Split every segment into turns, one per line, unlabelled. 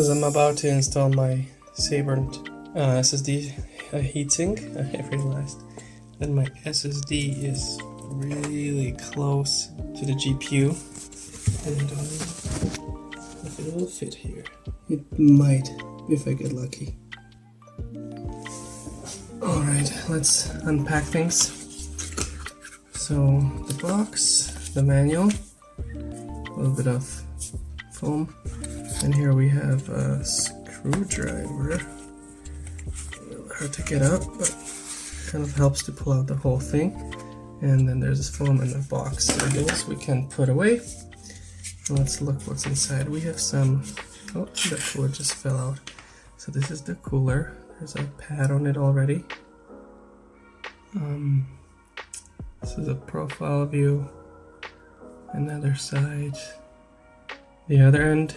As I'm about to install my Sabrent SSD heatsink, I realized that my SSD is really close to the GPU, and if it will fit here. It might, if I get lucky. Alright, let's unpack things. So, the box, the manual, a little bit of foam, and here we have a screwdriver. A little hard to get out, but kind of helps to pull out the whole thing. And then there's this foam in the box. So those we can put away. Let's look what's inside. We have some, oh, the cooler just fell out. So this is the cooler. There's a pad on it already. This is a profile view. Another side. The other end.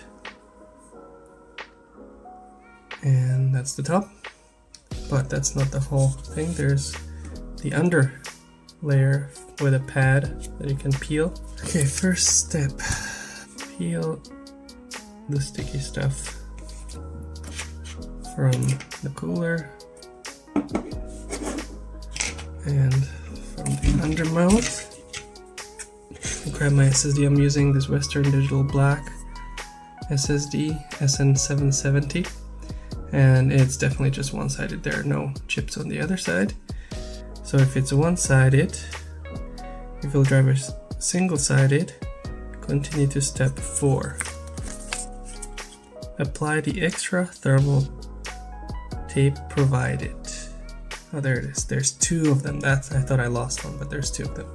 And that's the top. But that's not the whole thing. There's the under layer with a pad that you can peel. Okay, first step. Peel the sticky stuff from the cooler and from the under mount. Grab my SSD. I'm using this Western Digital Black SSD SN770, and it's definitely just one-sided. There are no chips on the other side. So if it's one-sided, if you'll drive a single-sided, continue to step 4. Apply the extra thermal tape provided. Oh, there it is. There's 2 of them. I thought I lost one, but there's 2 of them.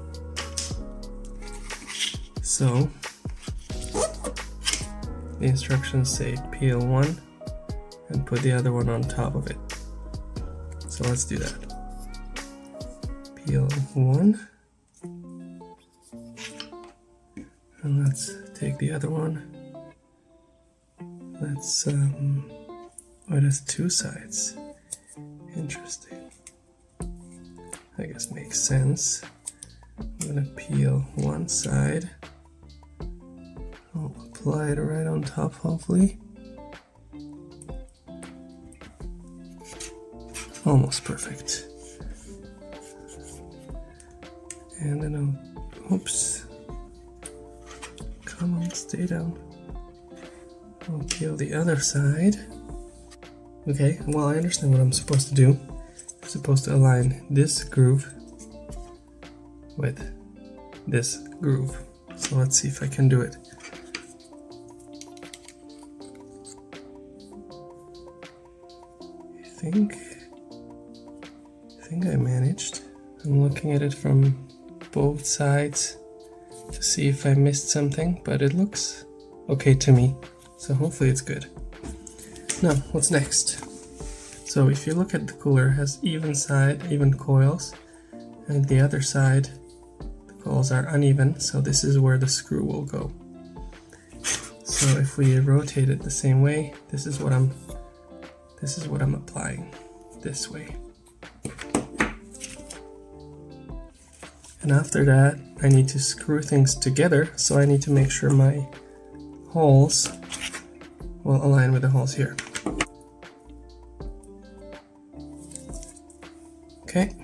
So the instructions say peel one and put the other one on top of it. So let's do that. Peel one, and let's take the other one. Let's oh, it has 2 sides. Interesting. I guess makes sense. I'm gonna peel one side. I'll apply it right on top, hopefully. Almost perfect. And then I'll, oops. Come on, stay down. I'll peel the other side. Okay, well, I understand what I'm supposed to do. I'm supposed to align this groove with this groove. So let's see if I can do it. I think I managed. I'm looking at it from both sides to see if I missed something, but it looks okay to me. So hopefully it's good. Now, what's next? So if you look at the cooler, it has even coils, and the other side, the coils are uneven, so this is where the screw will go. So if we rotate it the same way, this is what I'm applying this way. And after that, I need to screw things together, so I need to make sure my holes will align with the holes here. Okay.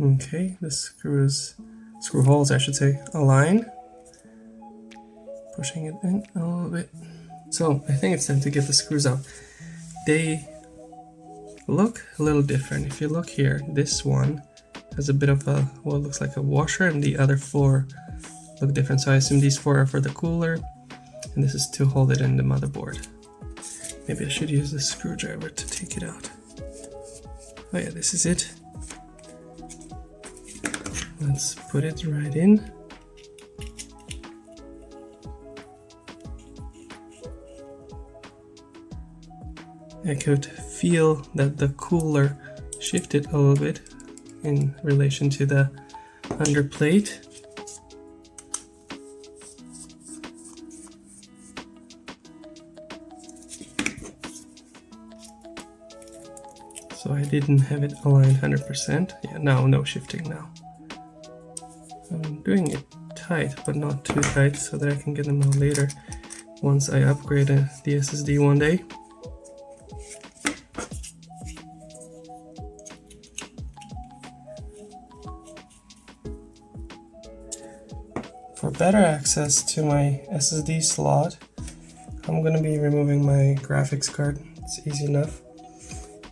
Okay, the screw holes, I should say, align. Pushing it in a little bit. So I think it's time to get the screws out. They look a little different. If you look here, this one has a bit of a, what looks like a washer, and the other 4 look different. So I assume these 4 are for the cooler, and this is to hold it in the motherboard. Maybe I should use the screwdriver to take it out. Oh yeah, this is it. Let's put it right in. I could feel that the cooler shifted a little bit in relation to the under plate. So I didn't have it aligned 100%. Yeah, now no shifting now. I'm doing it tight, but not too tight, so that I can get them out later once I upgrade the SSD one day. For better access to my SSD slot, I'm going to be removing my graphics card. It's easy enough.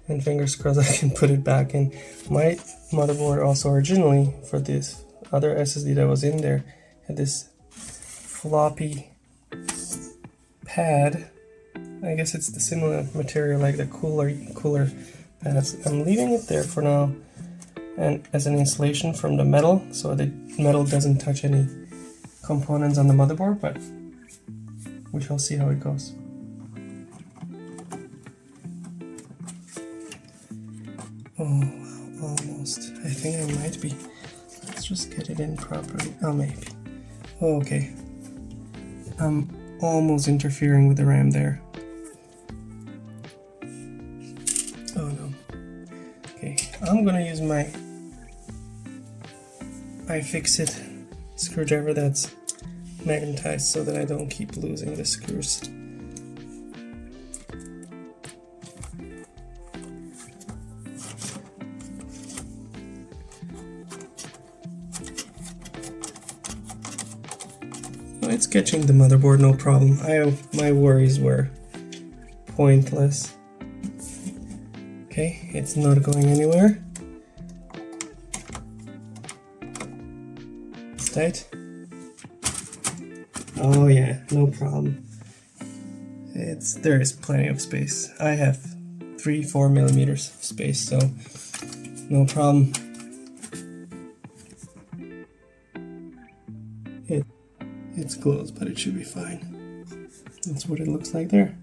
And fingers crossed I can put it back in. My motherboard also originally, for this other SSD that was in there, had this floppy pad. I guess it's the similar material like the cooler pads. I'm leaving it there for now, and as an insulation from the metal, so the metal doesn't touch any components on the motherboard, but we shall see how it goes. Oh, almost. I think I might be. Let's just get it in properly. Oh, maybe. Oh, okay. I'm almost interfering with the RAM there. Oh no. Okay, I'm gonna use my iFixit screwdriver that's magnetized so that I don't keep losing the screws. It's catching the motherboard, no problem. My worries were pointless. Okay, it's not going anywhere. It's tight. Oh yeah, no problem. There is plenty of space. I have 3-4 millimeters of space, so no problem. It's closed, but it should be fine. That's what it looks like there.